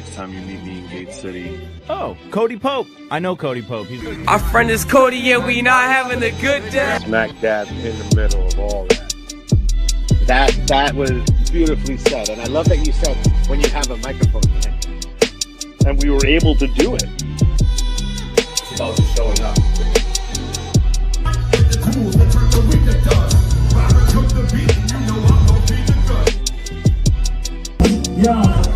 next time you meet me in Gate City. Oh, Cody Pope. I know Cody Pope. Our friend is Cody and we not having a good day. Smack dab in the middle of all that. That was beautifully said. And I love that you said when you have a microphone. And we were able to do it. It's about just showing up. Yeah.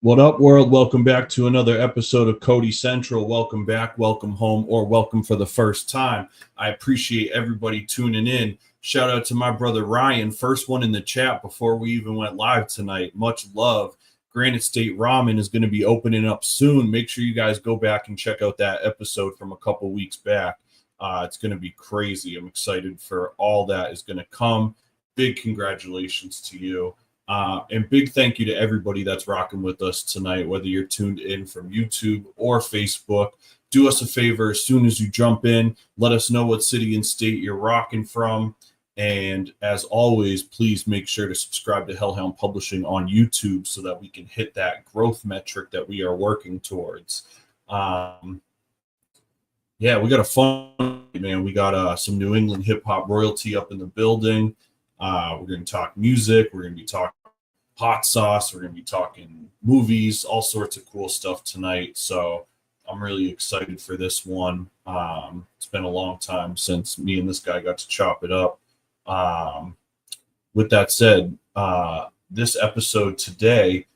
What up, world? Welcome back to another episode of Cody Central. Welcome back, welcome home, or welcome for the first time. I appreciate everybody tuning in. Shout out to my brother Ryan, first one in the chat before we even went live tonight. Much love. Granite State Ramen is going to be opening up soon. Make sure you guys go back and check out that episode from a couple weeks back. It's going to be crazy. I'm excited for all that is going to come. Big congratulations to you. And big thank you to everybody that's rocking with us tonight, whether you're tuned in from YouTube or Facebook. Do us a favor, as soon as you jump in, let us know what city and state you're rocking from. And as always, please make sure to subscribe to Hellhound Publishing on YouTube so that we can hit that growth metric that we are working towards. Yeah, we got a fun, man. We got some New England hip hop royalty up in the building. We're going to talk music. We're going to be talking hot sauce. We're going to be talking movies, all sorts of cool stuff tonight. So I'm really excited for this one. It's been a long time since me and this guy got to chop it up. With that said, this episode today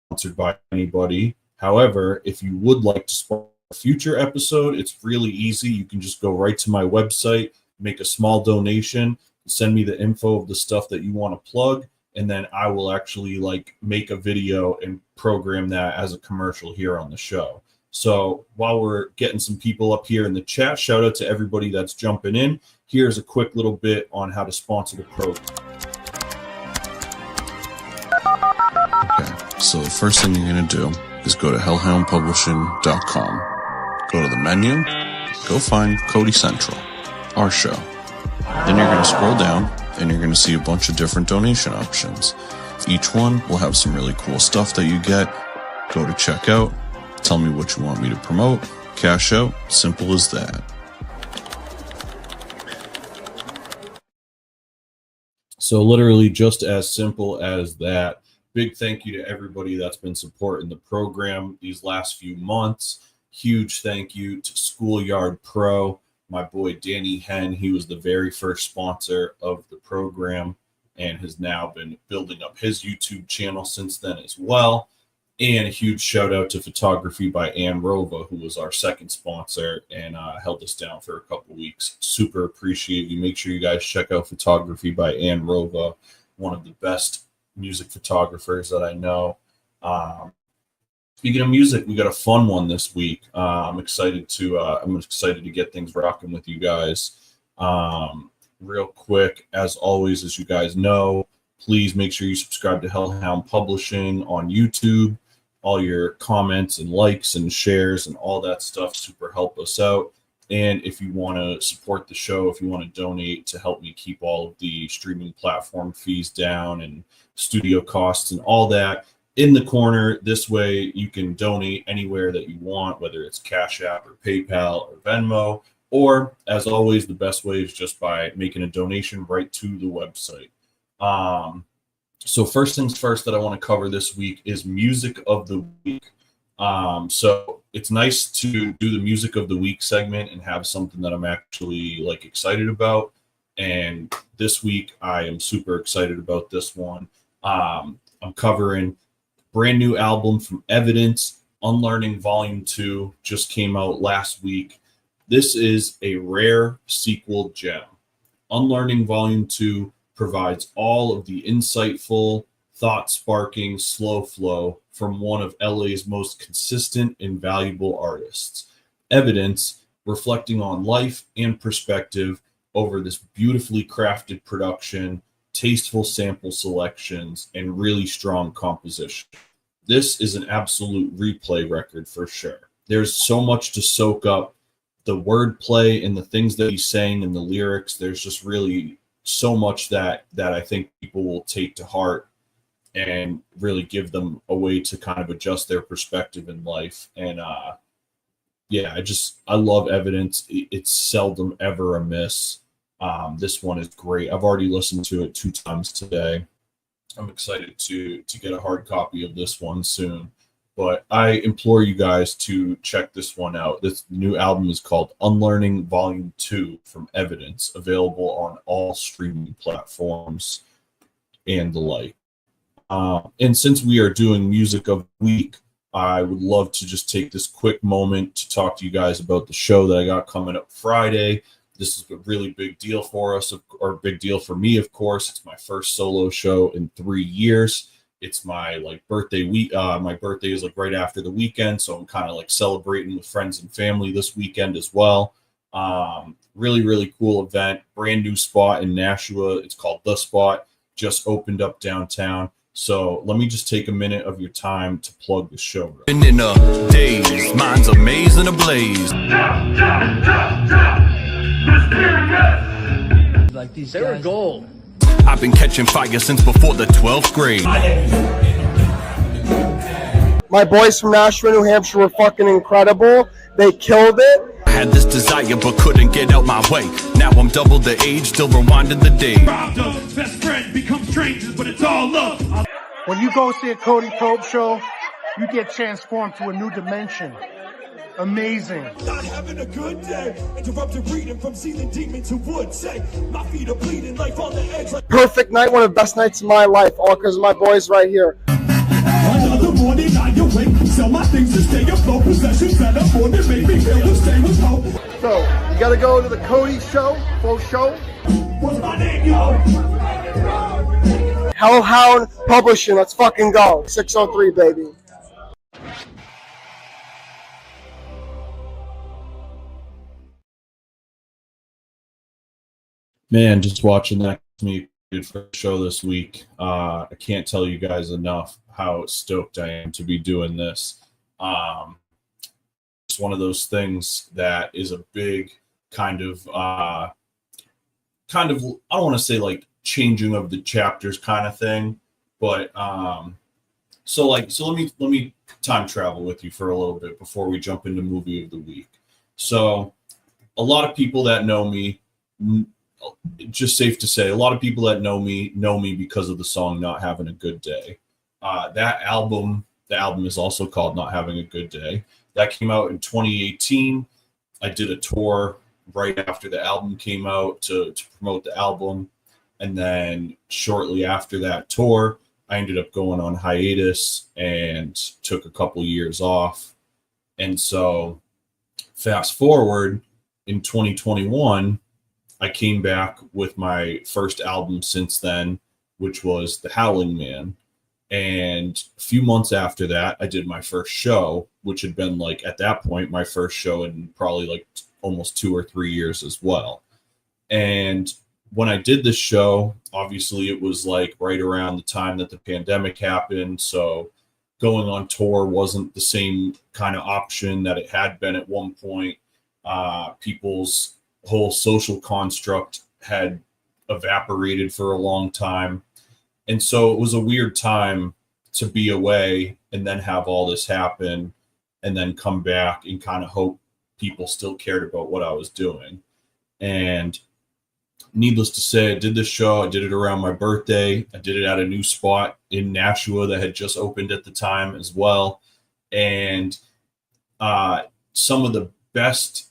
sponsored by anybody. However, if you would like to sponsor a future episode, it's really easy. You can just go right to my website, make a small donation, send me the info of the stuff that you want to plug, and then I will actually make a video and program that as a commercial here on the show. So while we're getting some people up here in the chat, shout out to everybody that's jumping in. Here's a quick little bit on how to sponsor the program. Okay, so the first thing you're going to do is go to hellhoundpublishing.com. Go to the menu, go find Cody Central, our show. Then you're going to scroll down and you're going to see a bunch of different donation options. Each one will have some really cool stuff that you get. Go to checkout, tell me what you want me to promote, cash out, simple as that. So literally just as simple as that. Big thank you to everybody that's been supporting the program these last few months. Huge thank you to Schoolyard Pro, my boy Danny Henn. He was the very first sponsor of the program and has now been building up his YouTube channel since then as well. And a huge shout out to Photography by Ann Rova, who was our second sponsor and held us down for a couple weeks. Super appreciate you. Make sure you guys check out Photography by Ann Rova, one of the best music photographers that I know. Speaking of music, we got a fun one this week. I'm excited to get things rocking with you guys. Real quick, as always, as you guys know, please make sure you subscribe to Hellhound Publishing on YouTube. All your comments and likes and shares and all that stuff super help us out. And if you want to support the show, if you want to donate to help me keep all of the streaming platform fees down and studio costs and all that in the corner, this way you can donate anywhere that you want, whether it's Cash App or PayPal or Venmo, or as always, the best way is just by making a donation right to the website. So first things first that I want to cover this week is music of the week. So it's nice to do the music of the week segment and have something that I'm actually excited about. And this week I am super excited about this one. I'm covering brand new album from Evidence, Unlearning Volume 2, just came out last week. This is a rare sequel gem. Unlearning Volume 2 provides all of the insightful, thought-sparking slow flow from one of LA's most consistent and valuable artists. Evidence, reflecting on life and perspective over this beautifully crafted production, tasteful sample selections, and really strong composition. This is an absolute replay record for sure. there's so much to soak up. The wordplay and the things that he's saying in the lyrics, there's just really so much that I think people will take to heart and really give them a way to kind of adjust their perspective in life. And yeah, I love Evidence. It's seldom ever a miss. This one is great. I've already listened to it 2 times today. I'm excited to get a hard copy of this one soon. But I implore you guys to check this one out. This new album is called Unlearning Volume 2 from Evidence, available on all streaming platforms and the like. And since we are doing Music of the Week, I would love to just take this quick moment to talk to you guys about the show that I got coming up Friday. This is a really big deal for us, or a big deal for me, of course. It's my first solo show in 3 years. It's my birthday week. My birthday is right after the weekend, so I'm kind of celebrating with friends and family this weekend as well. Really, really cool event. Brand new spot in Nashua. It's called The Spot. Just opened up downtown. So let me just take a minute of your time to plug the show. In a daze, mine's a maze and a blaze. Like these guys. They were gold. I've been catching fire since before the 12th grade. My boys from Nashua, New Hampshire were fucking incredible. They killed it. I had this desire but couldn't get out my way. Now I'm double the age, still rewinding the day. Best friend become strangers, but it's all love. When you go see a Cody Pope show, you get transformed to a new dimension. Amazing. Not having a good day. Interrupted reading from ceiling demon to wood. Say, my feet are bleeding, life on the edge. Perfect night, one of the best nights of my life, all because of my boys right here. Another morning, I awake. Sell my things to stay afloat. Possessions that are more than make me feel to stay with hope. So, you gotta go to the Cody show, full show. What's my name, yo? Hellhound Publishing, let's fucking go. 603, baby. Man, just watching that me for the show this week. I can't tell you guys enough how stoked I am to be doing this. It's one of those things that is a big kind of I don't want to say changing of the chapters kind of thing, but so let me time travel with you for a little bit before we jump into movie of the week. So a lot of people that know me, just safe to say, a lot of people that know me because of the song Not Having a Good Day. The album is also called Not Having a Good Day. That came out in 2018. I did a tour right after the album came out to promote the album. And then shortly after that tour, I ended up going on hiatus and took a couple years off. And so fast forward in 2021, I came back with my first album since then, which was The Howling Man. And a few months after that, I did my first show, which had been at that point, my first show in probably almost 2 or 3 years as well. And when I did this show, obviously it was right around the time that the pandemic happened. So going on tour wasn't the same kind of option that it had been at one point. People's whole social construct had evaporated for a long time. And so it was a weird time to be away and then have all this happen and then come back and kind of hope people still cared about what I was doing. And needless to say, I did this show. I did it around my birthday. I did it at a new spot in Nashua that had just opened at the time as well. And some of the best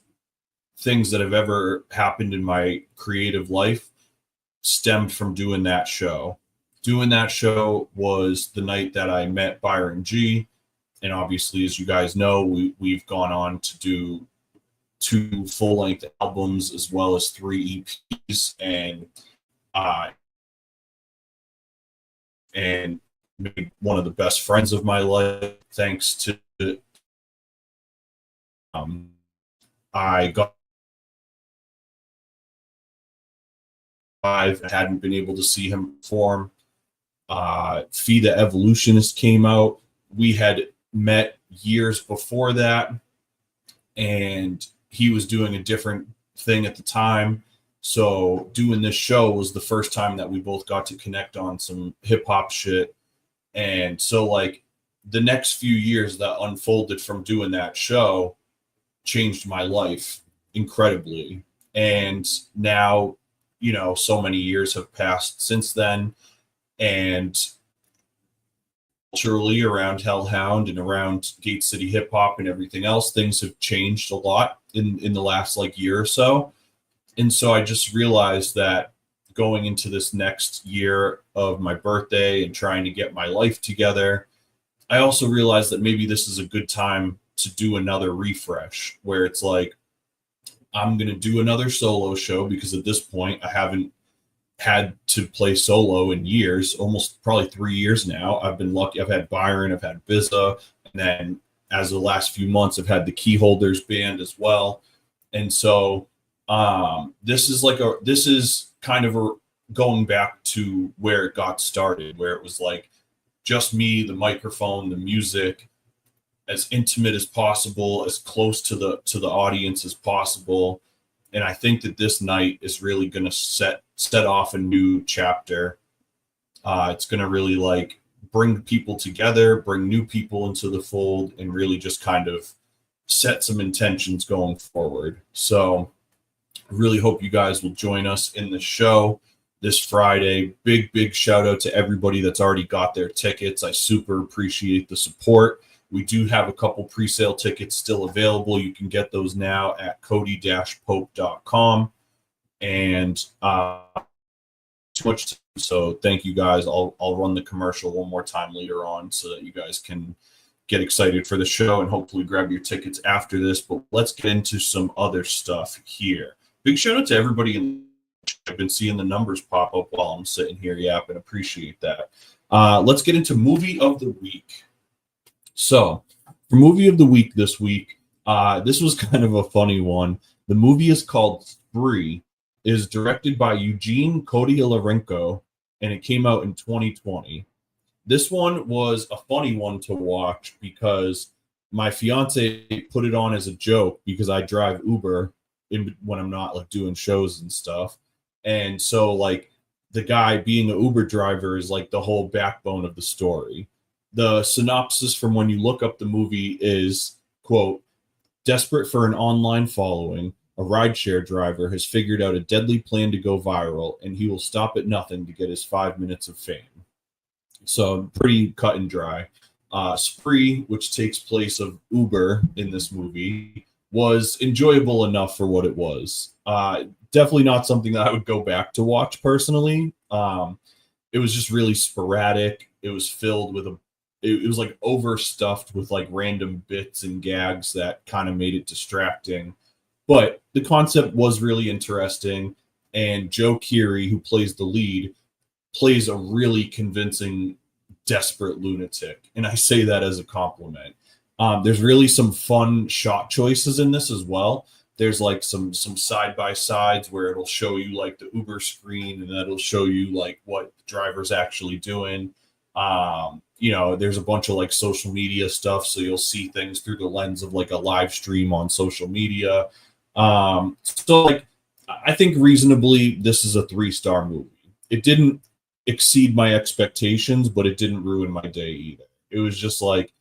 things that have ever happened in my creative life stemmed from doing that show. Doing that show was the night that I met Byron G. And obviously, as you guys know, we've gone on to do 2 full-length albums as well as 3 EPs, and made one of the best friends of my life thanks to I hadn't been able to see him perform. Fee the Evolutionist came out. We had met years before that, and he was doing a different thing at the time. So doing this show was the first time that we both got to connect on some hip hop shit. And so like the next few years that unfolded from doing that show changed my life incredibly. And now, you know, so many years have passed since then. And culturally around Hellhound and around Gate City hip hop and everything else, things have changed a lot in the last like year or so. And so I just realized that going into this next year of my birthday and trying to get my life together, I also realized that maybe this is a good time to do another refresh where it's like, I'm going to do another solo show because at this point I haven't had to play solo in years, almost probably 3 years now. I've been lucky. I've had Byron, I've had Bizza, and then as the last few months, I've had the Keyholders band as well. And so this is kind of going back to where it got started, where it was like just me, the microphone, the music, as intimate as possible, as close to the audience as possible. And I think that this night is really going to set off a new chapter. It's going to really like bring people together, bring new people into the fold, and really just kind of set some intentions going forward. So I really hope you guys will join us in the show this Friday. Big shout out to everybody that's already got their tickets. I super appreciate the support. We do have a couple pre-sale tickets still available. You can get those now at cody-pope.com. And too much. So thank you guys. I'll run the commercial one more time later on so that you guys can get excited for the show and hopefully grab your tickets after this. But let's get into some other stuff here. Big shout out to everybody. I've been seeing the numbers pop up while I'm sitting here yapping. Appreciate that. Let's get into movie of the week. So for movie of the week this week, this was kind of a funny one. The movie is called Spree, is directed by Eugene Kodilarenko, and it came out in 2020. This one was a funny one to watch because my fiance put it on as a joke because I drive Uber when I'm not like doing shows and stuff. And so like the guy being an Uber driver is like the whole backbone of the story. The synopsis from when you look up the movie is, quote, desperate for an online following, a rideshare driver has figured out a deadly plan to go viral, and he will stop at nothing to get his 5 minutes of fame. So pretty cut and dry. Spree, which takes place of Uber in this movie, was enjoyable enough for what it was. Definitely not something that I would go back to watch personally. It was just really sporadic. It was filled with it was like overstuffed with like random bits and gags that kind of made it distracting. But the concept was really interesting. And Joe Keery, who plays the lead, plays a really convincing, desperate lunatic. And I say that as a compliment. There's really some fun shot choices in this as well. There's like some side-by-sides where it'll show you like the Uber screen, and that'll show you like what the driver's actually doing. You know, there's a bunch of like social media stuff, so you'll see things through the lens of like a live stream on social media. So like I think reasonably this is a 3-star movie. It didn't exceed my expectations, but it didn't ruin my day either. It was just like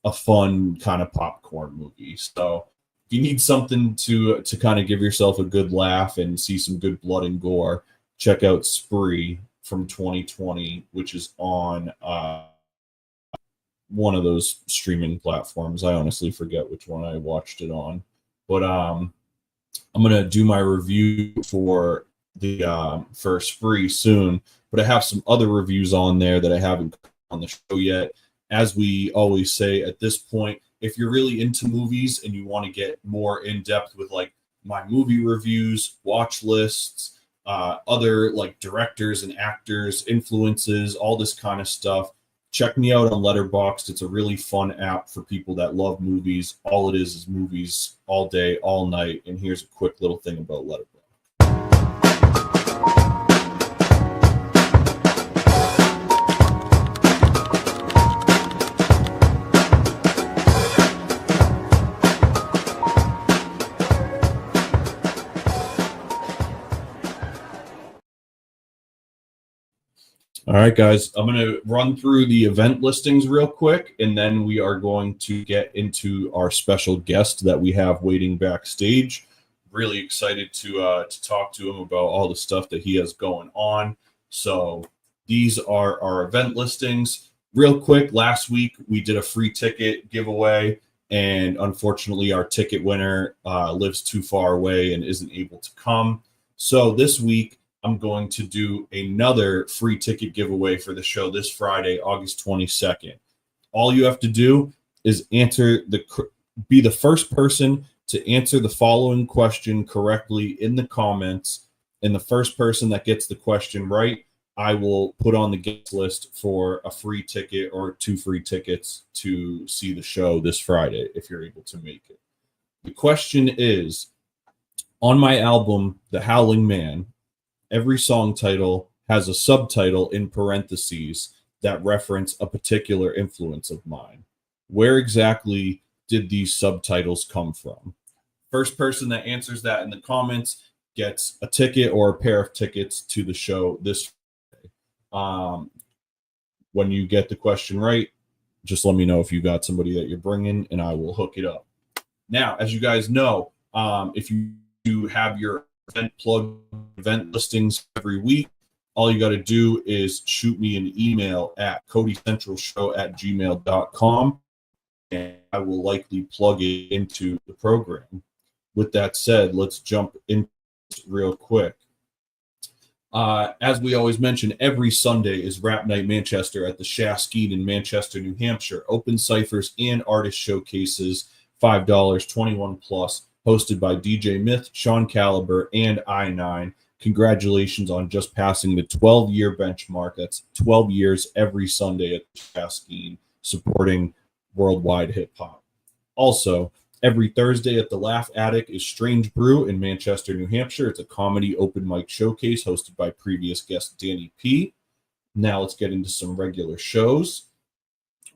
a fun kind of popcorn movie. So if you need something to kind of give yourself a good laugh and see some good blood and gore, check out Spree from 2020, which is on one of those streaming platforms. I honestly forget which one I watched it on, but I'm gonna do my review for the for Spree soon. But I have some other reviews on there that I haven't on the show yet. As we always say at this point, if you're really into movies and you want to get more in depth with like my movie reviews, watch lists, other like directors and actors, influences, all this kind of stuff, check me out on Letterboxd. It's a really fun app for people that love movies. All it is movies all day, all night. And here's a quick little thing about Letterboxd. All right, guys, I'm going to run through the event listings real quick, and then we are going to get into our special guest that we have waiting backstage. Really excited to talk to him about all the stuff that he has going on. So these are our event listings. Real quick, last week we did a free ticket giveaway, and unfortunately our ticket winner lives too far away and isn't able to come. So this week, I'm going to do another free ticket giveaway for the show this Friday, August 22nd. All you have to do is be the first person to answer the following question correctly in the comments. And the first person that gets the question right, I will put on the guest list for a free ticket or 2 free tickets to see the show this Friday if you're able to make it. The question is, on my album, The Howling Man, every song title has a subtitle in parentheses that reference a particular influence of mine. Where exactly did these subtitles come from? First person that answers that in the comments gets a ticket or a pair of tickets to the show this Friday. When you get the question right, just let me know if you got somebody that you're bringing, and I will hook it up. Now, as you guys know, if you have your event listings every week, all you got to do is shoot me an email at codycentralshow@gmail.com, and I will likely plug it into the program. With that said, let's jump in real quick. As we always mention, every Sunday is Rap Night Manchester at the Shaskeen in Manchester, New Hampshire. Open ciphers and artist showcases, $5, 21 plus. Hosted by DJ Myth, Sean Caliber, and I9. Congratulations on just passing the 12-year benchmark. That's 12 years every Sunday at Shaskeen, supporting worldwide hip-hop. Also, every Thursday at the Laugh Attic is Strange Brew in Manchester, New Hampshire. It's a comedy open mic showcase hosted by previous guest Danny P. Now let's get into some regular shows.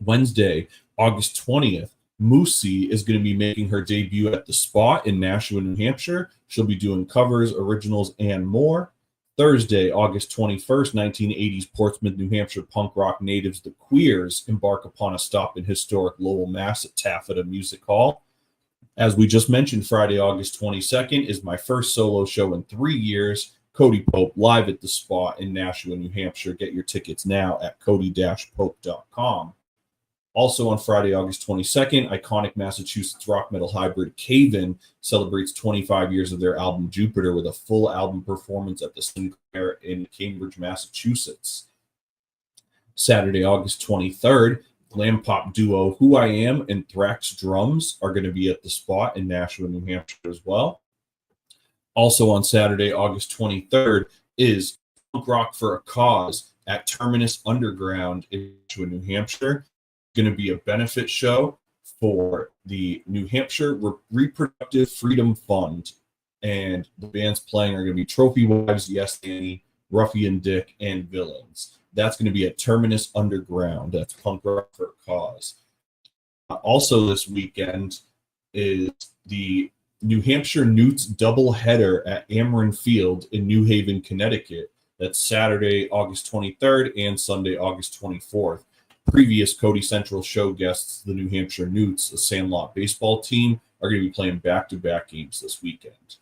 Wednesday, August 20th, Moosey is going to be making her debut at The Spot in Nashua, New Hampshire. She'll be doing covers, originals, and more. Thursday, August 21st, 1980s Portsmouth, New Hampshire punk rock natives The Queers embark upon a stop in historic Lowell, Mass. At Taffeta Music Hall. As we just mentioned, Friday, August 22nd is my first solo show in 3 years. Cody Pope live at The Spot in Nashua, New Hampshire. Get your tickets now at cody-pope.com. Also on Friday, August 22nd, iconic Massachusetts rock metal hybrid Cave-In celebrates 25 years of their album Jupiter with a full album performance at the Sinclair in Cambridge, Massachusetts. Saturday, August 23rd, glam pop duo Who I Am and Thrax Drums are going to be at The Spot in Nashua, New Hampshire as well. Also on Saturday, August 23rd is Punk Rock for a Cause at Terminus Underground in Nashua, New Hampshire. Going to be a benefit show for the New Hampshire Reproductive Freedom Fund, and the bands playing are going to be Trophy Wives, Yes Annie, Ruffian Dick, and Villains. That's going to be at Terminus Underground. That's Punk Rock for a Cause. Also this weekend is the New Hampshire Newts doubleheader at Ameren Field in New Haven, Connecticut. That's Saturday, August 23rd and Sunday, August 24th. Previous Cody Central show guests, the New Hampshire Newts, a Sandlot baseball team, are going to be playing back-to-back games this weekend.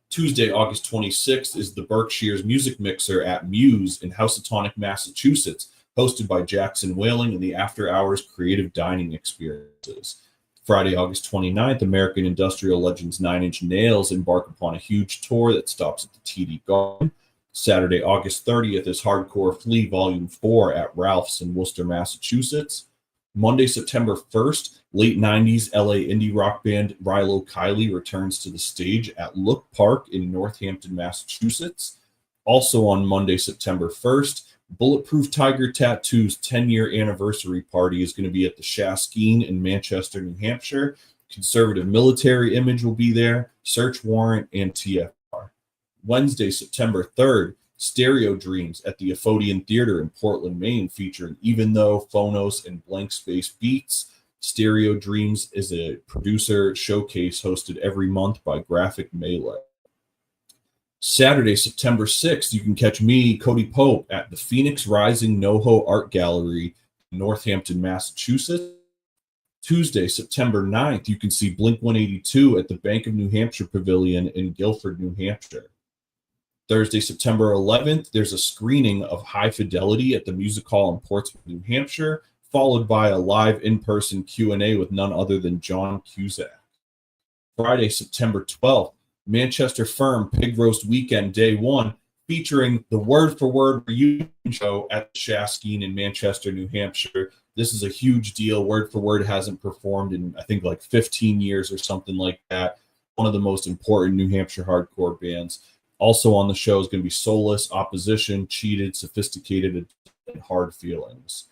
Tuesday, August 26th is the Berkshire's Music Mixer at Muse in Housatonic, Massachusetts, hosted by Jackson Whaling and the After Hours Creative Dining Experiences. Friday, August 29th, American industrial legends 9 Inch Nails embark upon a huge tour that stops at the TD Garden. Saturday, August 30th is Hardcore Flea Volume 4 at Ralph's in Worcester, Massachusetts. Monday, September 1st, late 90s LA indie rock band Rilo Kiley returns to the stage at Look Park in Northampton, Massachusetts. Also on Monday, September 1st, Bulletproof Tiger Tattoo's 10-year anniversary party is going to be at the Shaskeen in Manchester, New Hampshire. Conservative Military Image will be there, Search Warrant, and TF. Wednesday, September 3rd, Stereo Dreams at the Aphodian Theater in Portland, Maine, featuring Even Though, Phonos, and Blank Space Beats. Stereo Dreams is a producer showcase hosted every month by Graphic Melee. Saturday, September 6th, you can catch me, Cody Pope, at the Phoenix Rising NoHo Art Gallery in Northampton, Massachusetts. Tuesday, September 9th, you can see Blink 182 at the Bank of New Hampshire Pavilion in Guilford, New Hampshire. Thursday, September 11th, there's a screening of High Fidelity at the Music Hall in Portsmouth, New Hampshire, followed by a live in-person Q&A with none other than John Cusack. Friday, September 12th, Manchester Firm Pig Roast Weekend Day 1, featuring the Word for Word reunion show at the Shaskeen in Manchester, New Hampshire. This is a huge deal. Word for Word hasn't performed in, I think, like 15 years or something like that. One of the most important New Hampshire hardcore bands. Also on the show is going to be Soulless, Opposition, Cheated, Sophisticated, and Hard Feelings.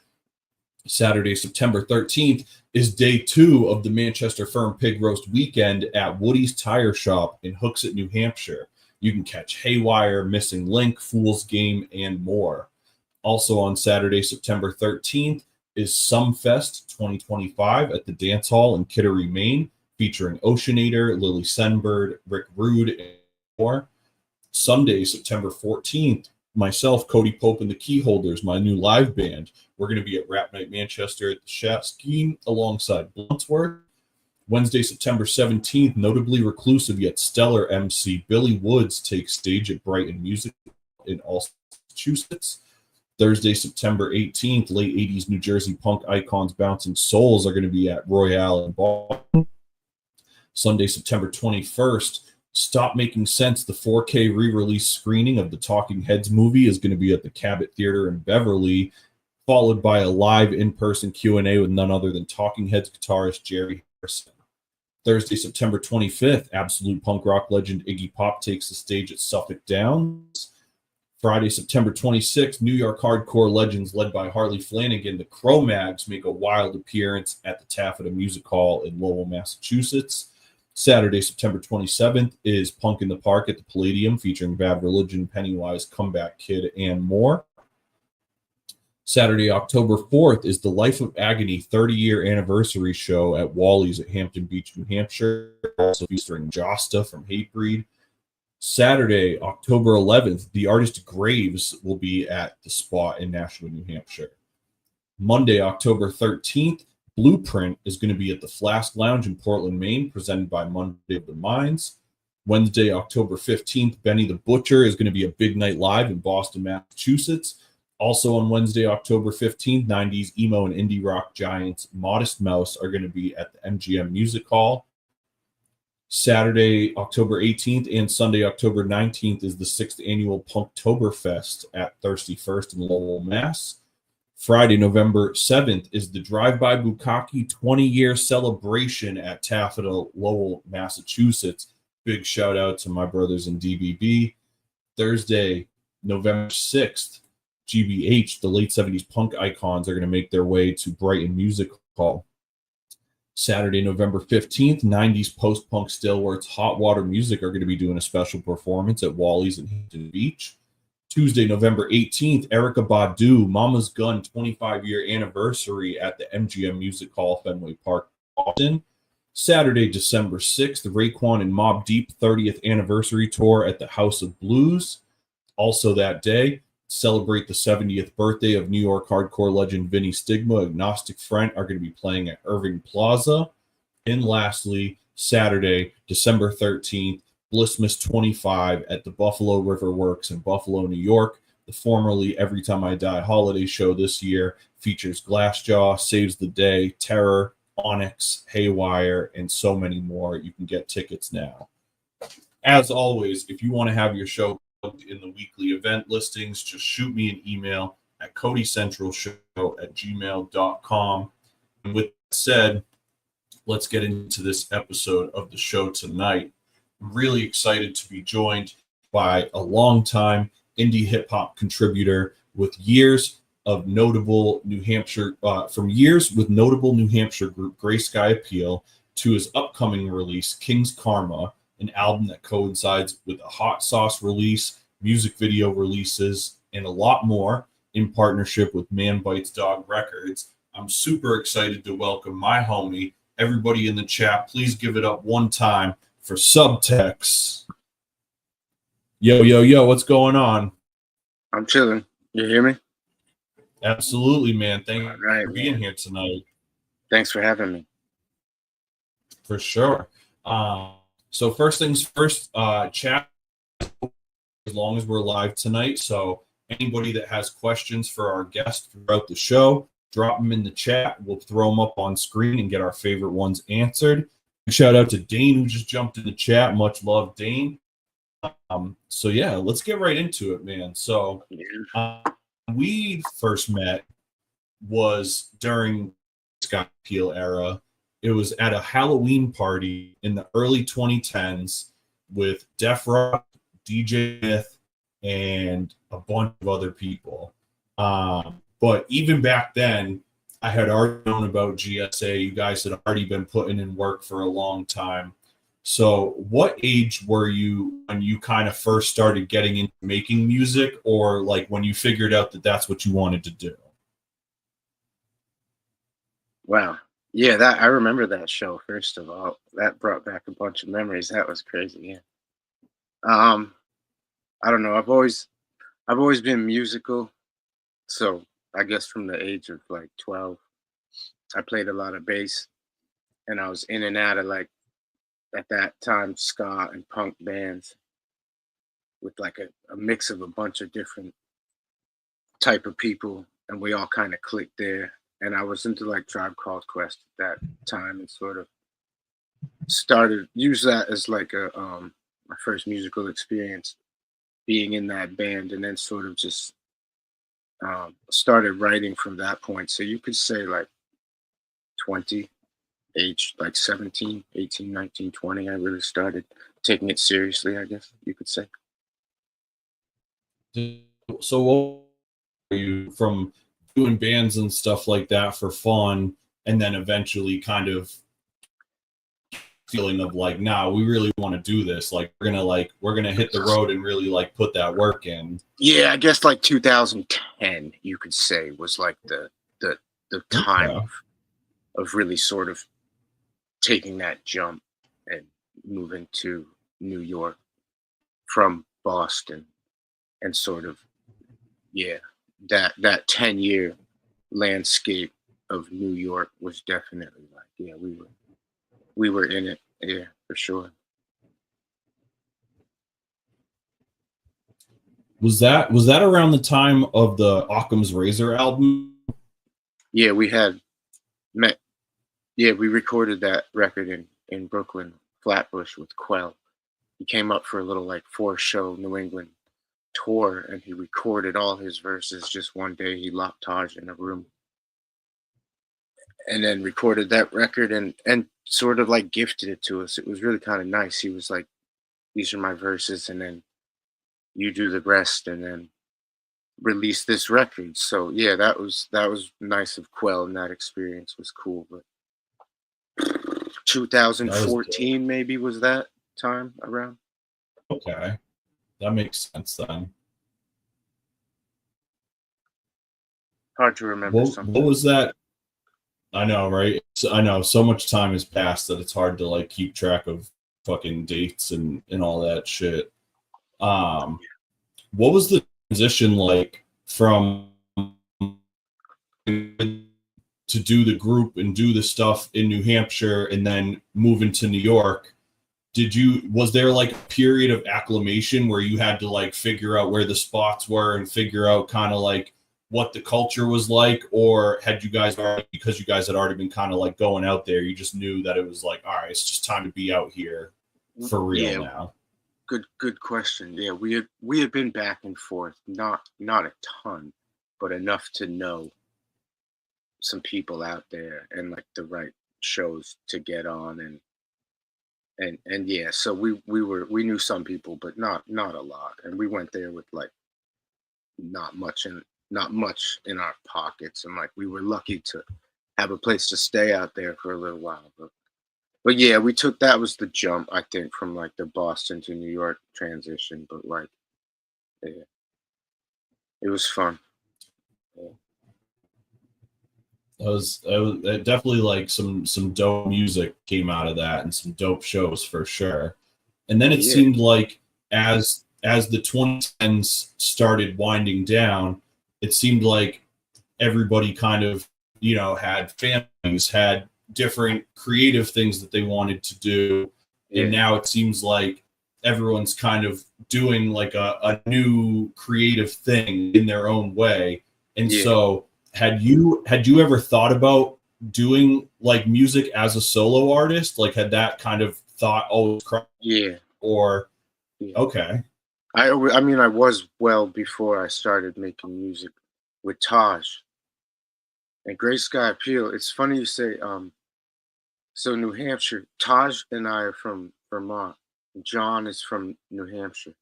Saturday, September 13th is day 2 of the Manchester Firm Pig Roast Weekend at Woody's Tire Shop in Hooksett, New Hampshire. You can catch Haywire, Missing Link, Fool's Game, and more. Also on Saturday, September 13th is Sumfest 2025 at the Dance Hall in Kittery, Maine, featuring Oceanator, Lily Senberg, Rick Rude, and more. Sunday, September 14th, myself, Cody Pope, and the Keyholders, my new live band. We're going to be at Rap Night Manchester at the Shaskeen alongside Bluntsworth. Wednesday, September 17th, notably reclusive yet stellar MC Billy Woods takes stage at Brighton Music in Allston, Massachusetts. Thursday, September 18th, late 80s New Jersey punk icons Bouncing Souls are going to be at Royale in Boston. Sunday, September 21st, Stop Making Sense, the 4K re-release screening of the Talking Heads movie is going to be at the Cabot Theater in Beverly, followed by a live in-person Q&A with none other than Talking Heads guitarist Jerry Harrison. Thursday, September 25th, absolute punk rock legend Iggy Pop takes the stage at Suffolk Downs. Friday, September 26th, New York hardcore legends led by Harley Flanagan, the Cro-Mags, make a wild appearance at the Taffeta Music Hall in Lowell, Massachusetts. Saturday, September 27th is Punk in the Park at the Palladium featuring Bad Religion, Pennywise, Comeback Kid, and more. Saturday, October 4th is the Life of Agony 30-year anniversary show at Wally's at Hampton Beach, New Hampshire, also featuring Josta from Hatebreed. Saturday, October 11th, the artist Graves will be at the Spot in Nashua, New Hampshire. Monday, October 13th, Blueprint is going to be at the Flask Lounge in Portland, Maine, presented by Monday of the Minds. Wednesday, October 15th, Benny the Butcher is going to be a big night live in Boston, Massachusetts. Also on Wednesday, October 15th, 90s emo and indie rock giants Modest Mouse are going to be at the MGM Music Hall. Saturday, October 18th and Sunday, October 19th is the 6th annual Punktoberfest at Thirsty First in Lowell, Mass. Friday, November 7th is the Drive-By Bukkake 20-year celebration at Taffeta, Lowell, Massachusetts. Big shout out to my brothers in DBB. Thursday, November 6th, GBH, the late 70s punk icons, are going to make their way to Brighton Music Hall. Saturday, November 15th, 90s post-punk stalwarts Hot Water Music are going to be doing a special performance at Wally's in Hampton Beach. Tuesday, November 18th, Erykah Badu, Mama's Gun 25-year anniversary at the MGM Music Hall, Fenway Park, Boston. Saturday, December 6th, Raekwon and Mobb Deep 30th anniversary tour at the House of Blues. Also that day, celebrate the 70th birthday of New York hardcore legend Vinny Stigma. Agnostic Front are going to be playing at Irving Plaza. And lastly, Saturday, December 13th, Blissmas 25 at the Buffalo River Works in Buffalo, New York. The formerly Every Time I Die holiday show this year features Glassjaw, Saves the Day, Terror, Onyx, Haywire, and so many more. You can get tickets now. As always, if you want to have your show in the weekly event listings, just shoot me an email at codycentralshow@gmail.com. And with that said, let's get into this episode of the show tonight. I'm really excited to be joined by a longtime indie hip-hop contributor with years of notable New Hampshire, from years with notable New Hampshire group Gray Sky Appeal to his upcoming release, King's Karma, an album that coincides with a hot sauce release, music video releases, and a lot more in partnership with Man Bites Dog Records. I'm super excited to welcome my homie. Everybody in the chat, please give it up one time for Subtex. Yo, what's going on? I'm chilling. You hear me? Absolutely, man. Thank you right, for being here tonight. Thanks for having me. For sure. So first things first, chat as long as we're live tonight. So anybody that has questions for our guests throughout the show, drop them in the chat. We'll throw them up on screen and get our favorite ones answered. Shout out to Dane who just jumped in the chat. Much love, Dane. So yeah, let's get right into it, man. So we first met was during Scott Peel era. It was at a Halloween party in the early 2010s with Def Rock, DJ Myth, and a bunch of other people. But even back then, I had already known about GSA. You guys had already been putting in work for a long time. So what age were you when you kind of first started getting into making music, or like when you figured out that that's what you wanted to do? Wow. Yeah, that I remember that show, first of all. That brought back a bunch of memories. That was crazy, yeah. I don't know. I've always been musical. So I guess from the age of like 12, I played a lot of bass, and I was in and out of, like, at that time, ska and punk bands with like a mix of a bunch of different type of people, and we all kind of clicked there. And I was into like Tribe Called Quest at that time, and sort of used that as like my first musical experience being in that band, and then sort of just started writing from that point. So you could say like 20, age like 17, 18, 19, 20, I really started taking it seriously, I guess you could say. So what were you from doing bands and stuff like that for fun, and then eventually kind of feeling of like, nah, we really want to do this, like we're gonna hit the road and really like put that work in? Yeah, I guess like 2010 you could say was like the time of really sort of taking that jump and moving to New York from Boston, and sort of, yeah, that 10-year landscape of New York was definitely like, yeah, we were in it, yeah, for sure. Was that around the time of the Occam's Razor album? Yeah, we had met. Yeah, we recorded that record in Brooklyn, Flatbush, with Quell. He came up for a little like 4-show New England tour, and he recorded all his verses just one day. He locked Taj in a room and then recorded that record and sort of like gifted it to us. It was really kind of nice. He was like, these are my verses, and then you do the rest, and then release this record. So yeah, that was nice of Quell, and that experience was cool. But 2014 maybe was that time around. Okay, that makes sense then. Hard to remember. What was that? I know, right? I know so much time has passed that it's hard to like keep track of fucking dates and all that shit. What was the transition like from to do the group and do the stuff in New Hampshire and then moving to New York? Was there like a period of acclimation where you had to like figure out where the spots were and figure out kind of like what the culture was like, or had you guys already, because you guys had already been kind of like going out there, you just knew that it was like, all right, it's just time to be out here for real now? Good question. Yeah, we had been back and forth, not a ton, but enough to know some people out there and like the right shows to get on, and yeah, so we knew some people, but not a lot, and we went there with like not much in our pockets, and like we were lucky to have a place to stay out there for a little while, but yeah, that was the jump, I think, from like the Boston to New York transition. But like, yeah, it was fun. Yeah. It was definitely like some dope music came out of that, and some dope shows for sure. And then it seemed like as as the 2010s started winding down, it seemed like everybody kind of, you know, had families, had different creative things that they wanted to do. And now it seems like everyone's kind of doing like a new creative thing in their own way. And so had you ever thought about doing like music as a solo artist? Like, had that kind of thought always crossed? Or okay. I mean, I was well before I started making music with Taj and Gray Sky Appeal. It's funny you say, so New Hampshire, Taj and I are from Vermont. John is from New Hampshire.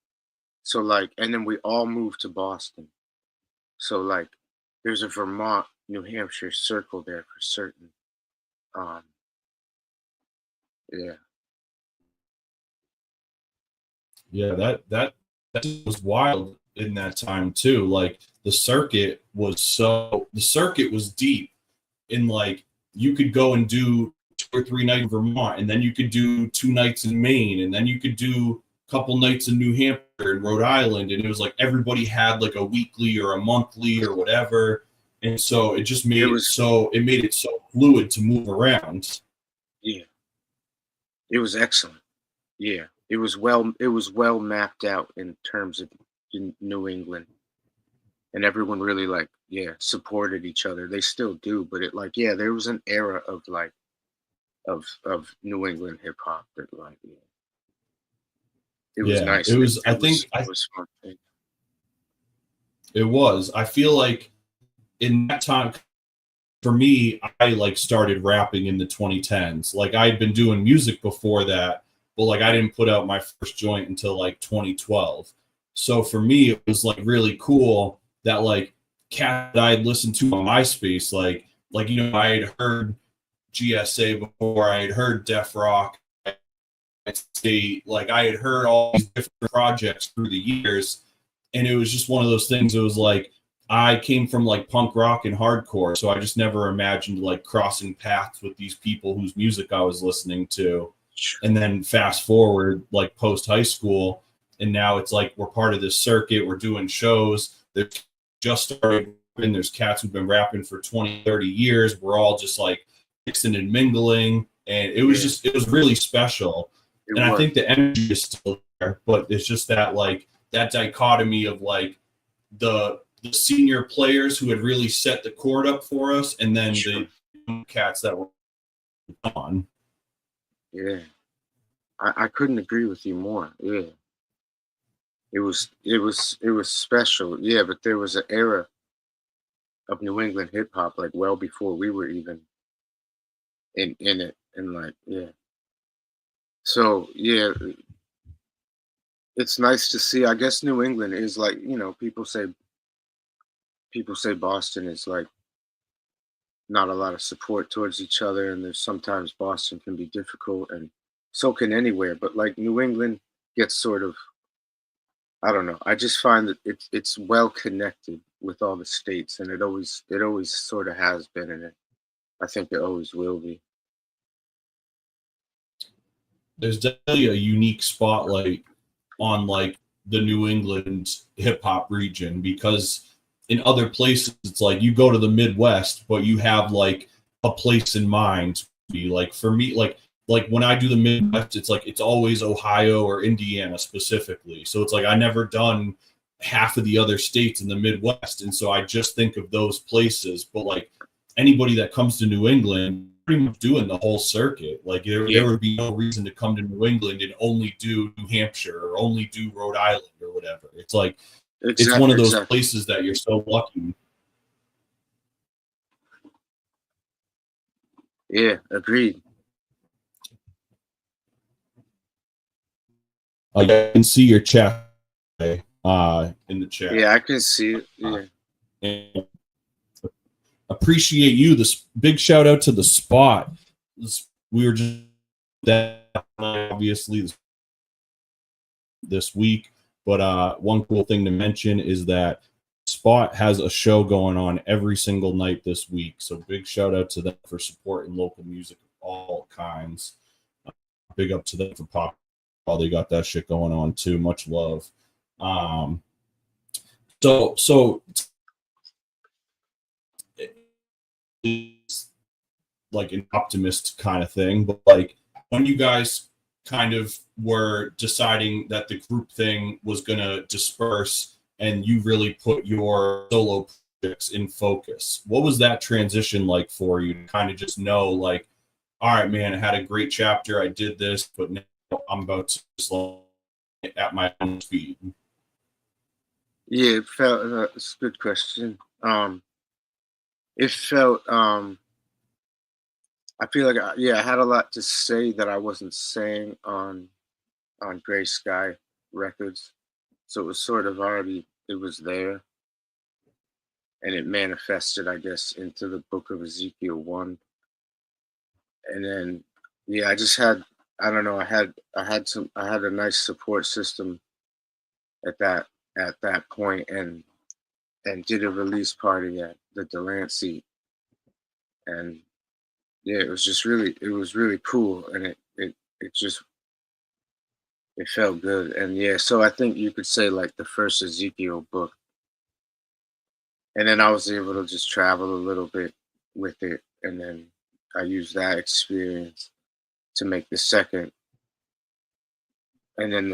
So like, and then we all moved to Boston. So like, there's a Vermont, New Hampshire circle there for certain. Yeah, that was wild in that time too. Like the circuit was deep, in like you could go and do 2 or 3 nights in Vermont, and then you could do 2 nights in Maine, and then you could do a couple nights in New Hampshire and Rhode Island, and it was like everybody had like a weekly or a monthly or whatever, and so it just made it made it so fluid to move around. Yeah, it was excellent. Yeah, it was well mapped out in terms of New England, and everyone really like supported each other. They still do, but it like there was an era of like of New England hip hop that like it was nice. It was. I think it was fun. It was. I feel like in that time, for me, I like started rapping in the 2010s. Like I had been doing music before that, but like I didn't put out my first joint until like 2012. So for me, it was like really cool that like cat that I had listened to on MySpace, like you know, I had heard GSA before, I had heard Def Rock, like I had heard all these different projects through the years, and it was just one of those things. It was like I came from like punk rock and hardcore, so I just never imagined like crossing paths with these people whose music I was listening to. And then fast forward like post high school, and now it's like we're part of this circuit, we're doing shows. They're just started, and there's cats who've been rapping for 20, 30 years. We're all just like mixing and mingling, and it was it was really special. I think the energy is still there, but it's just that like that dichotomy of like the senior players who had really set the chord up for us, and then the cats that were on. Yeah, I couldn't agree with you more. Yeah, it was special. Yeah, but there was an era of New England hip hop like well before we were even in it, and like so it's nice to see. I guess New England is like, you know, people say Boston is like not a lot of support towards each other, and there's sometimes Boston can be difficult, and so can anywhere, but like New England gets sort of, I don't know, I just find that it's well connected with all the states, and it always sort of has been, and I think it always will be. There's definitely a unique spotlight on like the New England hip hop region, because in other places it's like you go to the Midwest, but you have like a place in mind. Be like, for me, like when I do the Midwest, it's like it's always Ohio or Indiana specifically. So it's like I never done half of the other states in the Midwest, and so I just think of those places. But like anybody that comes to New England, pretty much doing the whole circuit. Like there would be no reason to come to New England and only do New Hampshire or only do Rhode Island or whatever. It's like it's one of those places that you're so lucky. Yeah, agreed. I can see your chat in the chat. Yeah, I can see it. Yeah. And appreciate you. This big shout out to the Spot. We were just that obviously this week, but one cool thing to mention is that Spot has a show going on every single night this week. So big shout out to them for supporting local music of all kinds. Big up to them for pop. They got that shit going on too. Much love. So it's like an optimist kind of thing, but like when you guys kind of were deciding that the group thing was going to disperse and you really put your solo projects in focus, what was that transition like for you to kind of just know, like, all right, man, I had a great chapter, I did this, but now I'm about to slow at my own speed? Yeah, it felt, it's a good question. It felt, I feel like, I had a lot to say that I wasn't saying on Gray Sky Records. So it was sort of already, it was there. And it manifested, I guess, into the Book of Ezekiel 1. And then, I just had, I don't know, I had a nice support system at that point, and did a release party at the Delancey. And it was really cool, and it felt good. And so I think you could say like the first Ezekiel book, and then I was able to just travel a little bit with it, and then I used that experience to make the second, and then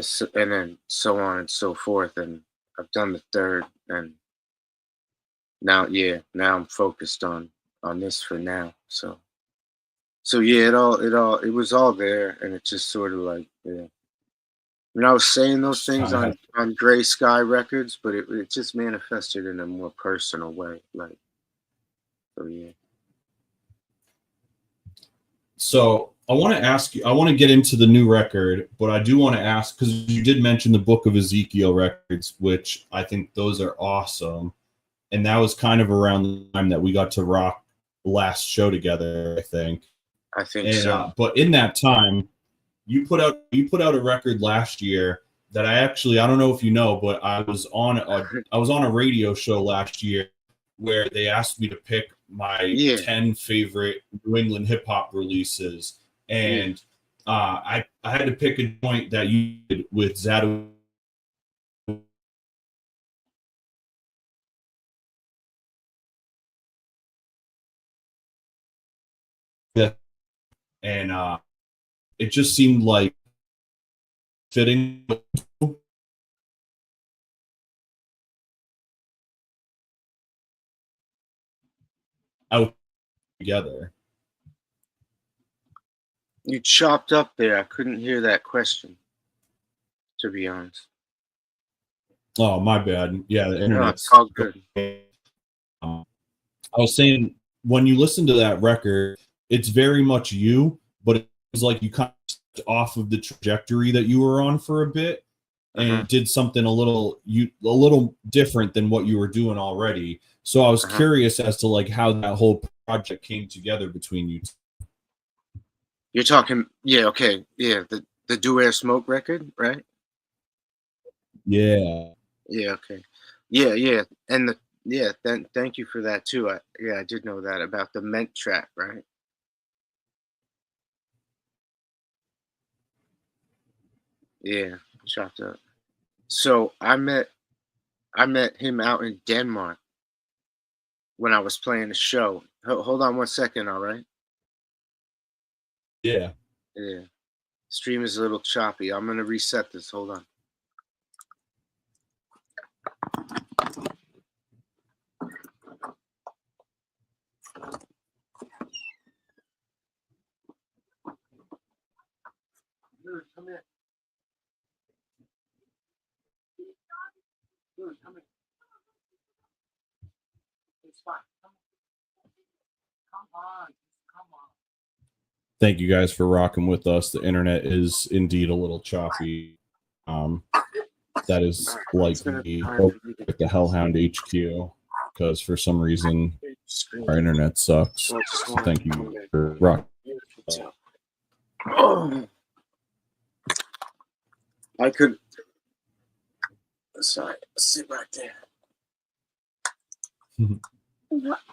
so on and so forth, and I've done the third, and now I'm focused on this for now. So it was all there, and it just sort of like, I was saying those things on Gray Sky Records, but it just manifested in a more personal way, like, So I want to ask you, I want to get into the new record, but I do want to ask, because you did mention the Book of Ezekiel records, which I think those are awesome. And that was kind of around the time that we got to rock the last show together, I think. So. But in that time, you put out a record last year that I don't know if you know, but I was on a radio show last year where they asked me to pick my 10 favorite New England hip hop releases, and I had to pick a joint that you did with Zadu. And it just seemed like fitting out together. You chopped up there. I couldn't hear that question, to be honest. Oh, my bad. Yeah, the internet's all good. I was saying, when you listen to that record, it's very much you, but it was like you kind of stepped off of the trajectory that you were on for a bit and did something a little different than what you were doing already. So I was curious as to like how that whole project came together between you two. You're talking, the Do Air Smoke record, right? Yeah. Yeah, okay. Yeah. And thank you for that too. I did know that about the Ment track, right? Yeah, chopped up. So I met him out in Denmark when I was playing the show. Hold on 1 second, all right? Yeah. Yeah. Stream is a little choppy. I'm gonna reset this. Hold on. Come here. Come here. It's fine. Come on. Thank you guys for rocking with us. The internet is indeed a little choppy. That is likely with the Hellhound HQ, because for some reason our internet sucks. So thank you for rocking. I could. Sorry, sit right there.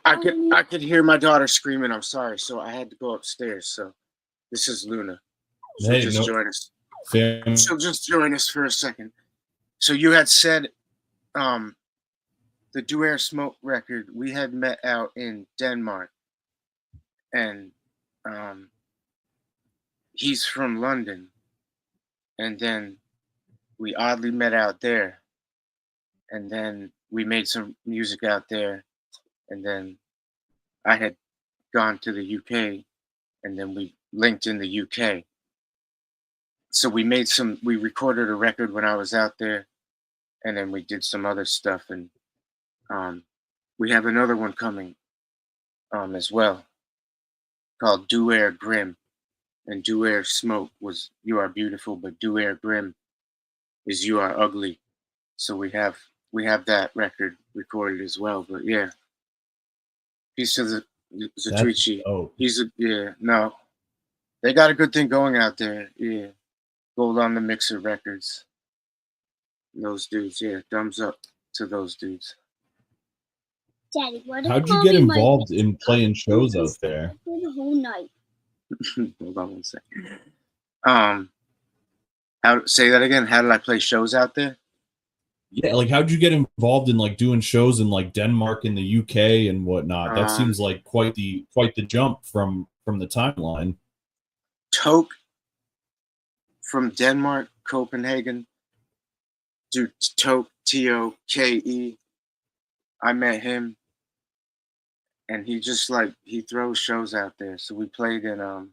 I could hear my daughter screaming. I'm sorry, so I had to go upstairs. So this is Luna. She'll just join us. She'll just join us for a second. So you had said the Do Air Smoke record, we had met out in Denmark, and he's from London, and then we oddly met out there, and then we made some music out there, and then I had gone to the UK, and then we linked in the UK. So we recorded a record when I was out there, and then we did some other stuff, and we have another one coming as well, called Do Air Grim. And Do Air Smoke was You Are Beautiful, but Do Air Grim is You Are Ugly. So we have that record recorded as well. But yeah, peace to the Zatrucci. No, they got a good thing going out there. Yeah, Gold on the Mixer Records. Those dudes, yeah, thumbs up to those dudes. Daddy, how'd you get involved in playing shows out there? For the whole night. Hold on 1 second. Say that again. How did I play shows out there? Yeah, like how'd you get involved in like doing shows in like Denmark and the UK and whatnot? That seems like quite the jump from the timeline. Toke from Denmark, Copenhagen. Dude, Toke, Toke. I met him, and he just he throws shows out there. So we played in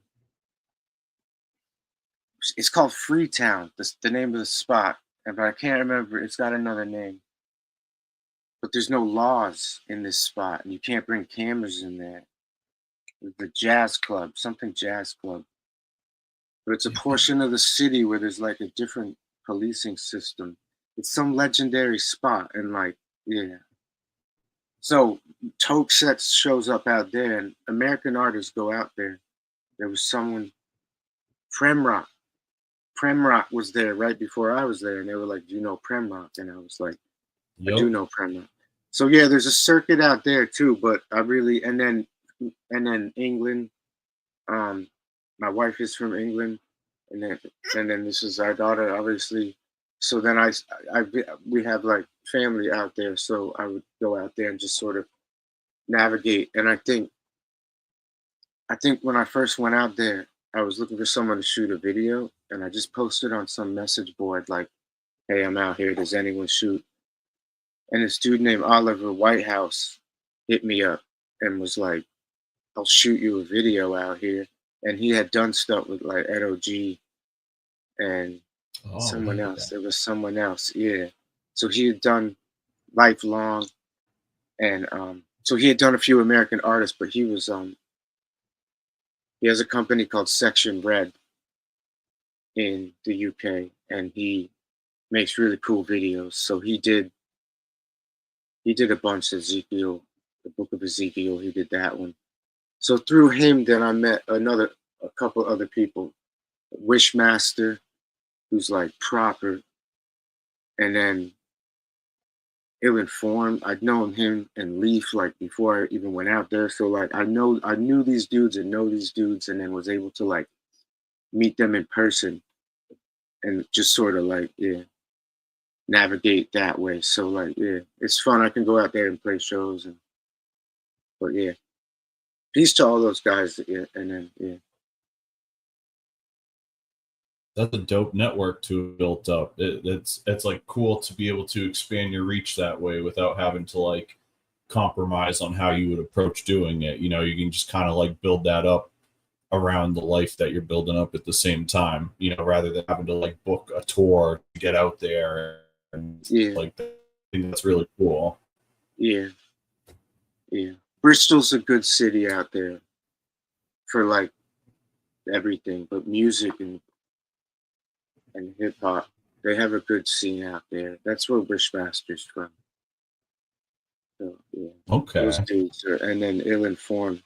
it's called Freetown, the name of the spot, but I can't remember. It's got another name. But there's no laws in this spot, and you can't bring cameras in there. The jazz club, something jazz club. But it's a portion of the city where there's like a different policing system. It's some legendary spot, and yeah. So Toke sets shows up out there, and American artists go out there. There was someone, Premrock was there right before I was there, and they were like, "Do you know Premrock?" And I was like, "I do know Premrock." So yeah, there's a circuit out there too, but I really and then England. My wife is from England, and then this is our daughter, obviously. So then we have like family out there, so I would go out there and just sort of navigate. And I think when I first went out there, I was looking for someone to shoot a video, and I just posted on some message board like, "Hey, I'm out here. Does anyone shoot?" And this dude named Oliver Whitehouse hit me up and was like, "I'll shoot you a video out here." And he had done stuff with like Ed O.G. and someone else. There was someone else, yeah. So he had done Lifelong, and so he had done a few American artists, but he was he has a company called Section Red in the UK, and he makes really cool videos. So he did a bunch of Ezekiel, the Book of Ezekiel. He did that one. So through him, then I met a couple other people, Wishmaster, who's like proper, and then Ill Informed. I'd known him and Leaf like before I even went out there. So like I knew these dudes and know these dudes, and then was able to like meet them in person and just sort of like navigate that way. So like it's fun. I can go out there and play shows, but yeah. Peace to all those guys, and then That's a dope network to have built up. It's like cool to be able to expand your reach that way without having to like compromise on how you would approach doing it. You know, you can just kind of like build that up around the life that you're building up at the same time. You know, rather than having to like book a tour to get out there and like that. I think that's really cool. Yeah. Bristol's a good city out there for like everything, but music and hip hop. They have a good scene out there. That's where Wishmaster's from. So yeah. Okay. Those dudes and then Ill Informed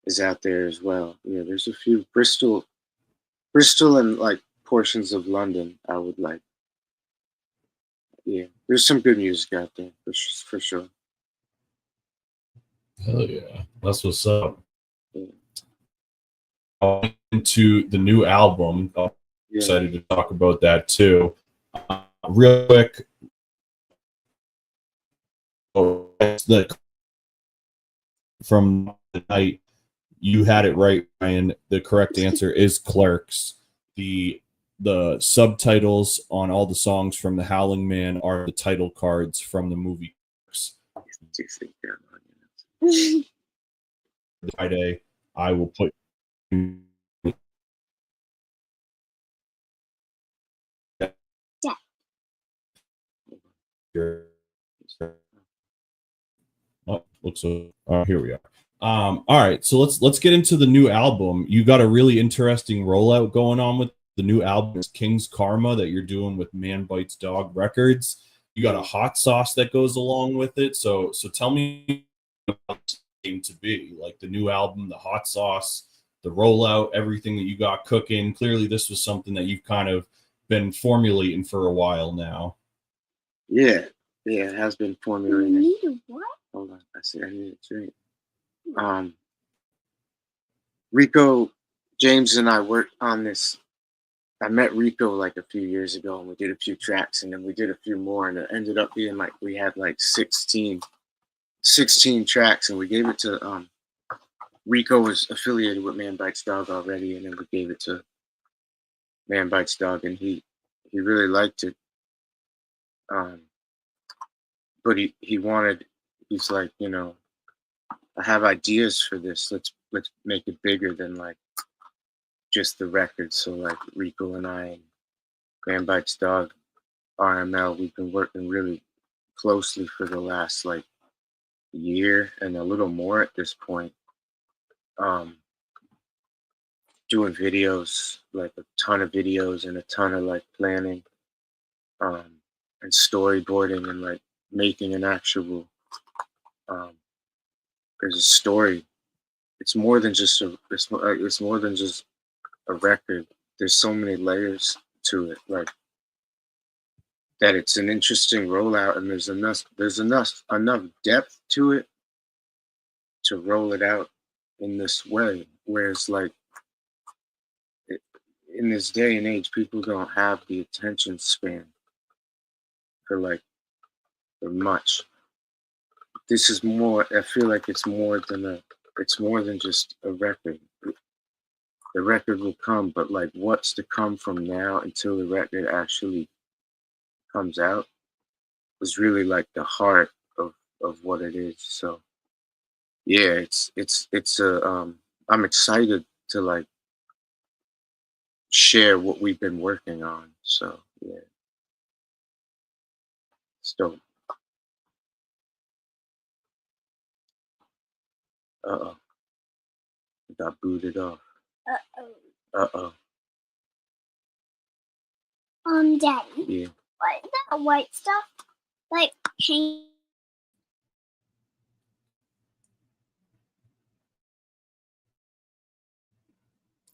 is out there as well. Yeah, there's a few Bristol and like portions of London. I would like. Yeah, there's some good music out there for sure. Hell yeah, that's what's up. Into the new album. I'm excited to talk about that too. real quick, from the night, you had it right, Ryan. The correct answer is Clerks. The subtitles on all the songs from The Howling Man are the title cards from the movie Clerks. Friday, I will put here. Oh, looks so. Here we are. All right, so let's get into the new album. You got a really interesting rollout going on with the new album, King's Karma, that you're doing with Man Bites Dog Records. You got a hot sauce that goes along with it. So tell me about this came to be, like the new album, the hot sauce, the rollout, everything that you got cooking. Clearly, this was something that you've kind of been formulating for a while now. Yeah, it has been formulating. You need a what? Hold on, I need a drink. Rico, James, and I worked on this. I met Rico like a few years ago, and we did a few tracks, and then we did a few more, and it ended up being like we had like 16 tracks, and we gave it to Rico was affiliated with Man Bites Dog already, and then we gave it to Man Bites Dog, and he really liked it. But he's like, you know, I have ideas for this. Let's make it bigger than like just the record. So like Rico and I and Man Bites Dog, RML, we've been working really closely for the last like year and a little more at this point. Doing videos, like a ton of videos and a ton of like planning, and storyboarding and like making an actual there's a story. It's more than just it's more than just a record. There's so many layers to it, like that. It's an interesting rollout, and there's enough depth to it to roll it out in this way. Whereas, like in this day and age, people don't have the attention span for much. This is more. I feel like it's more than just a record. The record will come, but like what's to come from now until the record actually comes out is really like the heart of what it is. So yeah, I'm excited to like share what we've been working on. So yeah, it's dope. Uh-oh. It got booted off. Uh-oh. Daddy. Yeah. What is that white stuff? Like paint.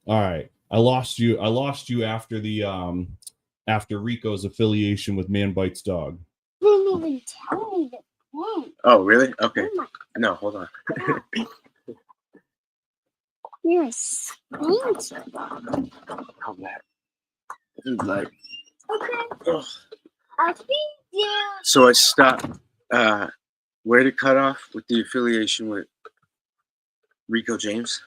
All right, I lost you after the after Rico's affiliation with Man Bites Dog. You didn't even tell me the thing. Oh really? Okay. No, hold on. You're a spanker. How bad? This is like. Okay. Ugh. I'll feed you. So I stopped. Where to cut off with the affiliation with Rico James?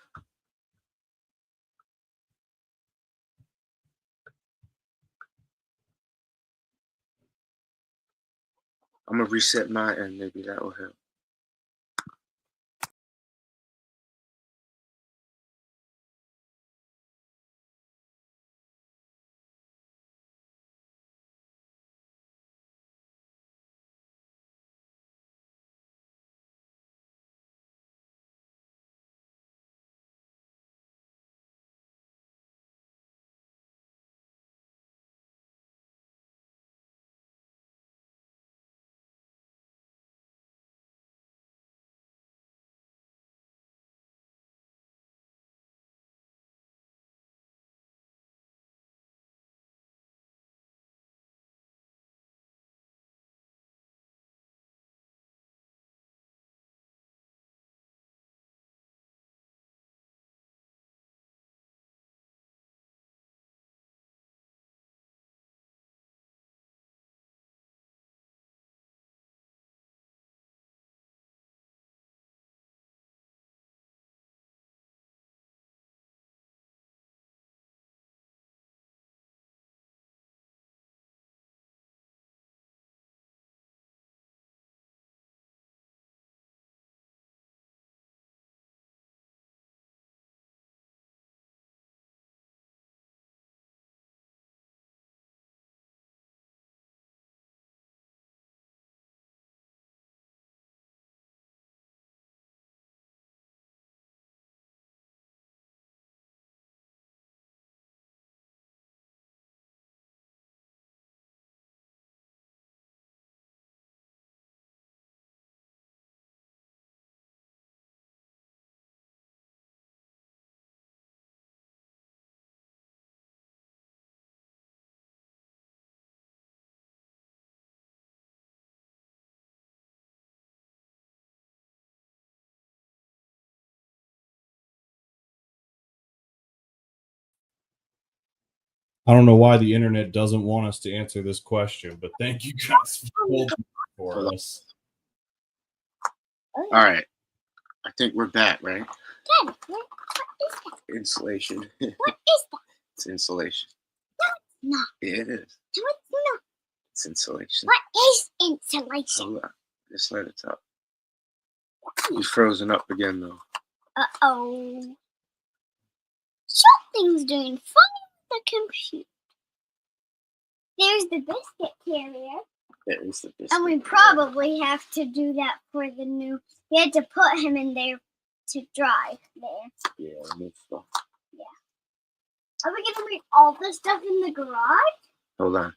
I'm gonna reset mine, and maybe that will help. I don't know why the internet doesn't want us to answer this question, but thank you guys for holding for us. All right. I think we're back, right? Dad, what is that? Insulation. What is that? It's insulation. No, it's not. Yeah, it is. No, it's not. It's insulation. What is insulation? Hold on. Just let it up. You're frozen up again, though. Uh-oh. Something's doing funny with the computer. There's the biscuit carrier. There is the biscuit. And we probably have to do that for the new. We had to put him in there to dry there. Yeah, new stuff. Yeah. Are we going to bring all the stuff in the garage? Hold on.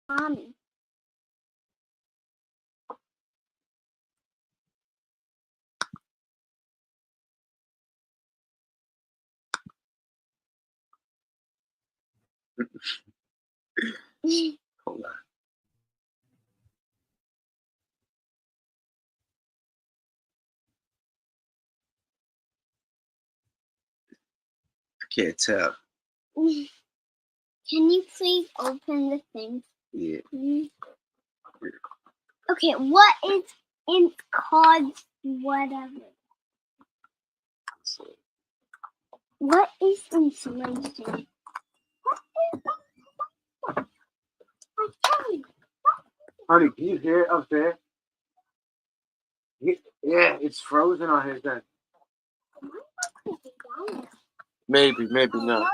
Mommy. Hold on. I can't tell. Can you please open the thing? Yeah. Okay, what is in called whatever? What is insulation? Honey, can you hear it up there? Yeah, it's frozen on his end. Maybe not.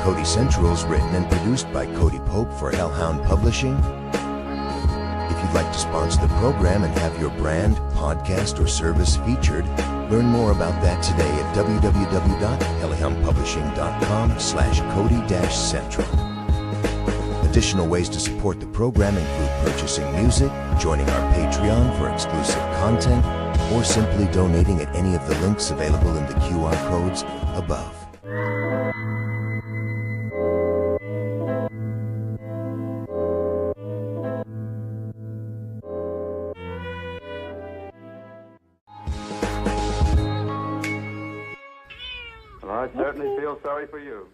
Cody Central is written and produced by Cody Pope for Hellhound Publishing. If you'd like to sponsor the program and have your brand, podcast, or service featured, learn more about that today at www.hellhoundpublishing.com/Cody-Central. Additional ways to support the program include purchasing music, joining our Patreon for exclusive content, or simply donating at any of the links available in the QR codes above. Well, I certainly feel sorry for you.